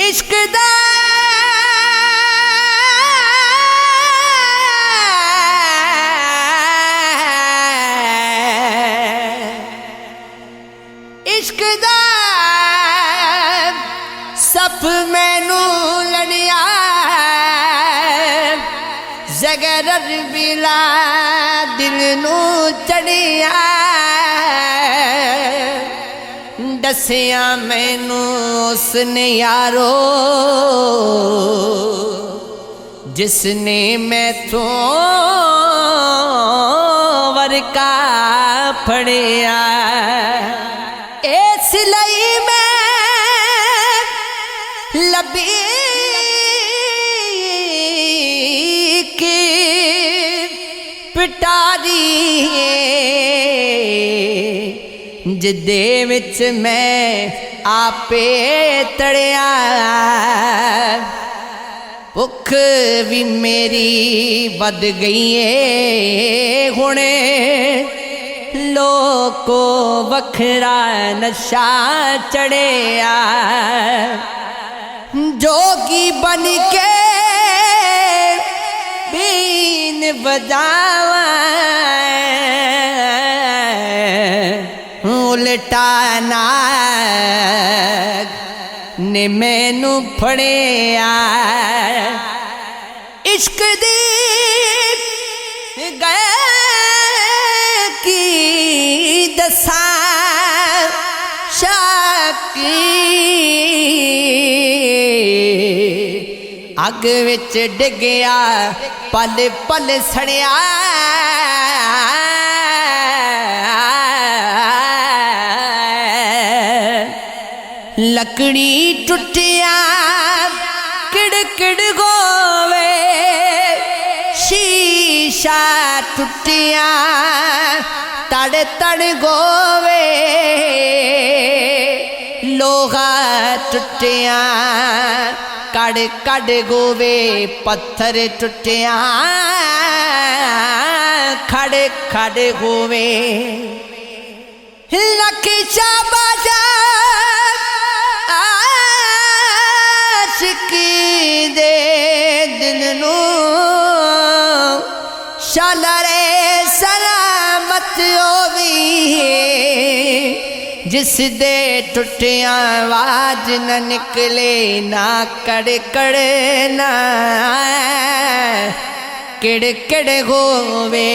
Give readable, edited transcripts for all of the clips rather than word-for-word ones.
इश्क दा इश्क दा सप मैनू लड़िया जगर बिला दिल नू चढ़िया दसिया मैनू उसने यारो जिसने मैथों वरका फड़िया इस लई मैं लबी की पिटारी जिदे विच मैं आपे तड़िया भुख भी मेरी बद गई है हुणे लोको वखरा नशा चढ़िया जोगी बन के बीन बजावा उल्टा नाग ने मैनू फड़िया इश्क दी गए की दसा शाकी अग विच डिगया पल पल सड़िया लकड़ी टुटिया किड़ किड़ गोवे शीशा टुटिया तड़ तड़ गोवे लोहा टुटिया कड़ कड़ गोवे पत्थर टुटिया खड़ खड़ गोवे लख शाबाशा आशिकी दे दिल नू शालरे सलामत होवी जिस दे टुटिया आवाज न निकले ना कड़ कड़ ना किड़ किड़ होवे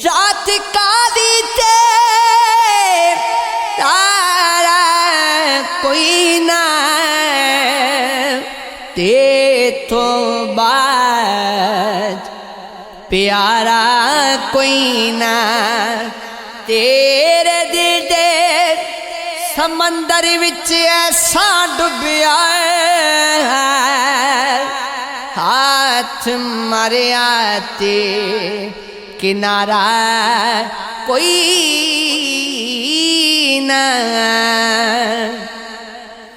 रात कादी ते तारा कोई ना ते तो बाद प्यारा कोई ना तेरे दिल दे समंदर विच ऐसा डुबिया हाथ मारिया ते किनारा कोई ना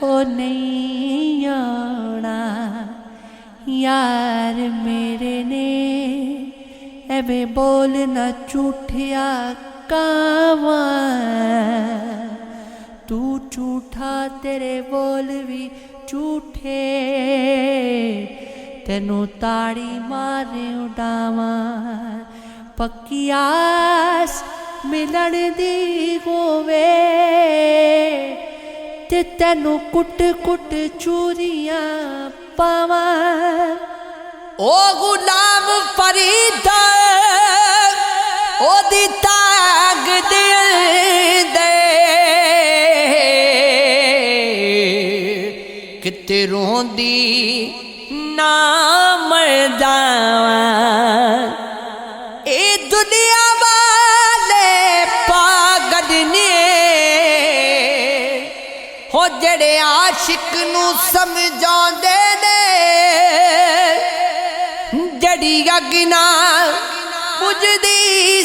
ओ नहीं आना यार मेरे ने एवे बोलना झूठिया कावा तू झूठा तेरे बोल भी झूठे तेनू ताड़ी मारे उडावा पक्की आस मिलन दी होवे ते तेनू कुट कुट चूरियां पावा ओ गुलाम फरीद ओ दी ताग दिल दे किते रोंदी ना मर जावा ए दुनिया वाले पागल ने हो जड़े आशिक नू समझांदे ने जड़ी अग ना बुझदी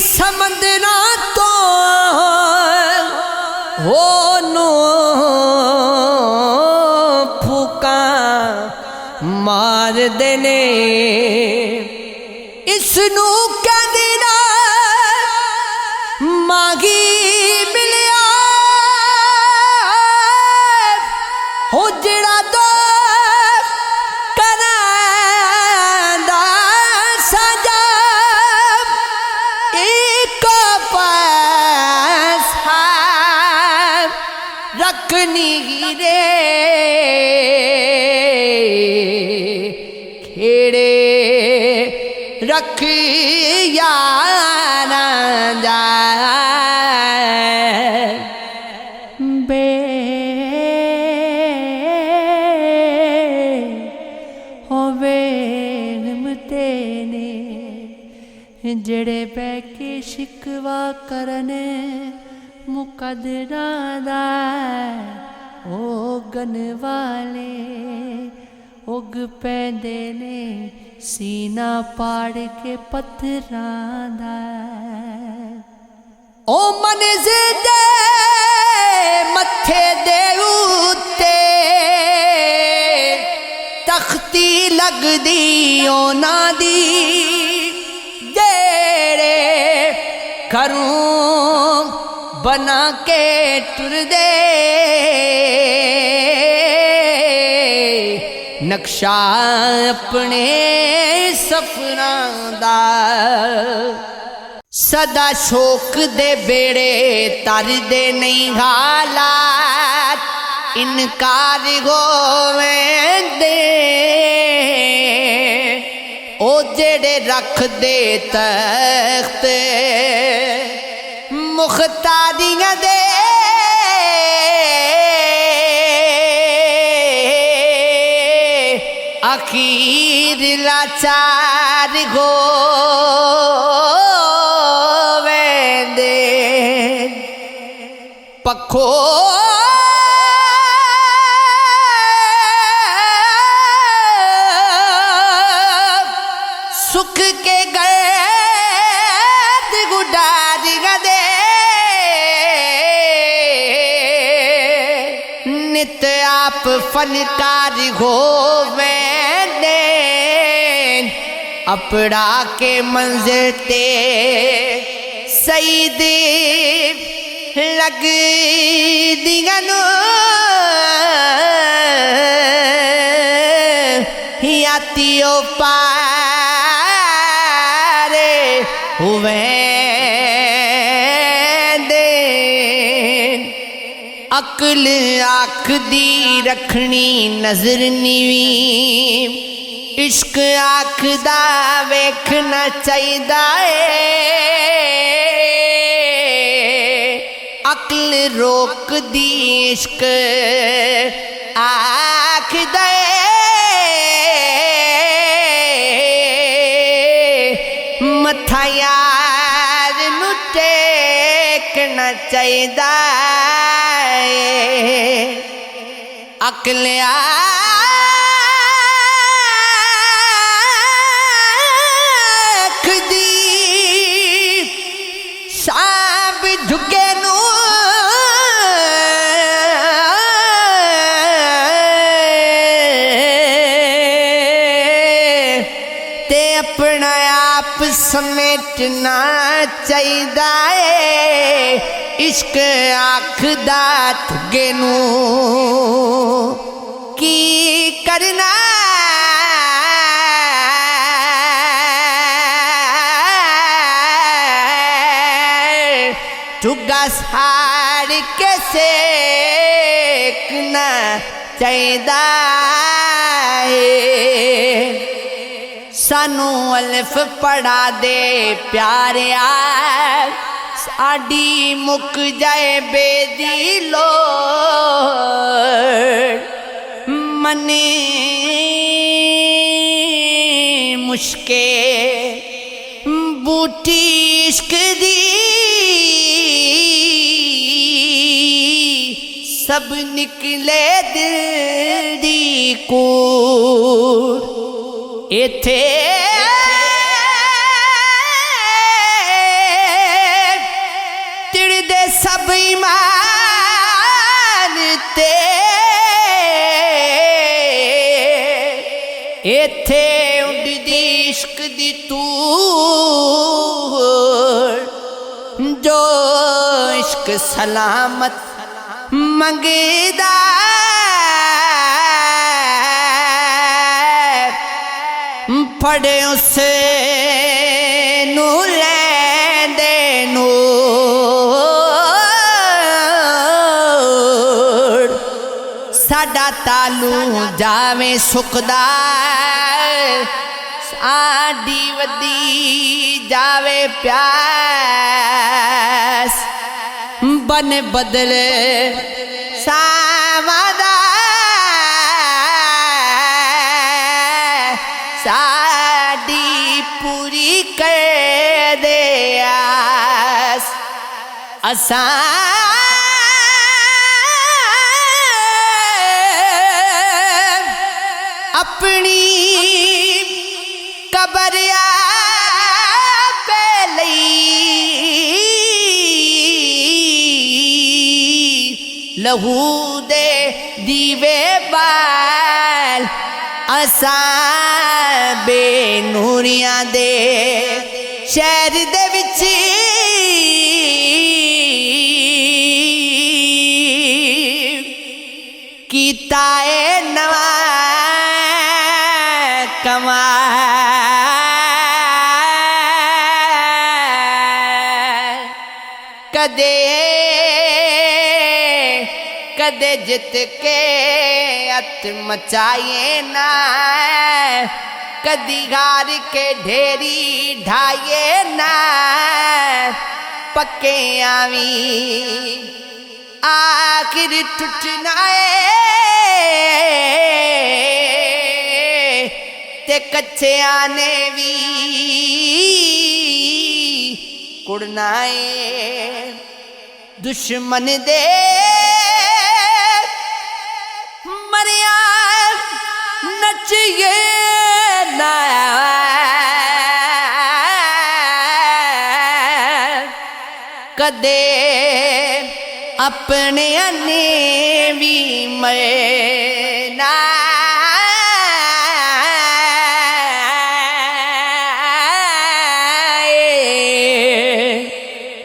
समंदना तो हो नो फूका मार देने इसनू कहंदे ना मागी मिलिया हो उजड़ा दो करांदा सजा एक पासा रखनी रे खेड़े रख यारा जा बे होवे हिम्मते ने जड़े बैके शिकवा करन मुकदरां दा ओ गन वाले उग पैंदे ने सीना पाड़ के पत्थरां दा ओ मनज़िदे मथे दे उत्ते तख्ती लगदी ओना दी जेड़े घरों बना के टुरदे नक्शा अपने सफरां दा सदा शोक दे बेड़े तरदे नहीं हालात इनकार होवेंदे ओ जेड़े रख दे तख्त मुख्तारियां दे आखिर लाचार हो पखो सुख के गए गुडार दे नित आप फनकार हो वैंदे अपड़ा के मंजिल ते सईद लग दिया नो यातियों पारे हुए दे अकल आँख दी रखनी नजर नीवी इश्क आँख दा वेखना चाहिदा अकल रोक दी इश्क आँख दे मथा यार नू टेकना चाहिदा अकल आँख दी साब झुके अपना आप समेटना चाहिदा इश्क आखदा तुगे नू की करना चुगा साड़ के सेकना चाहिदा सानू अलिफ पढ़ा दे प्यारिया साड़ी मुक जाए बेदी लोड़ मने मुश्के बूटी इश्क दी सब निकले दिल दी कूड़ इथे तिड़दे सब ईमान ते इथे उड़दी इश्क दी तूड़ जो इश्क सलामत मंगदा ਫੜੇ ਉਸ ਨੂੰ ਲੈਂਦੇ ਨੂੰ ਸਾਡਾ ਤਾਲੂ ਜਾਵੇਂ ਸੁੱਕਦਾ ਸਾਡੀ ਵੱਡੀ ਜਾਵੇ ਪਿਆਸ ਬਨ ਬਦਲ ਸਾਵਾਦਾ ਸਾਡੀ ਪੂਰੀ ਕਰ ਦੇ ਆਸ ਅਸਾਂ अपनी कबर पे लई लहू दे दीवे बाल असां बेनूरियां दे शहर दे विच कीता ए नवा कमाल कदे कदे जित के अत मचाए ना कदी हार के ढेरी ढाए ना पक्के आवी आखिर टूटना ते कच्चियां ने भी कुड़ना दुश्मन दे मरिया नचिए ना कदे अपने ने भी मरे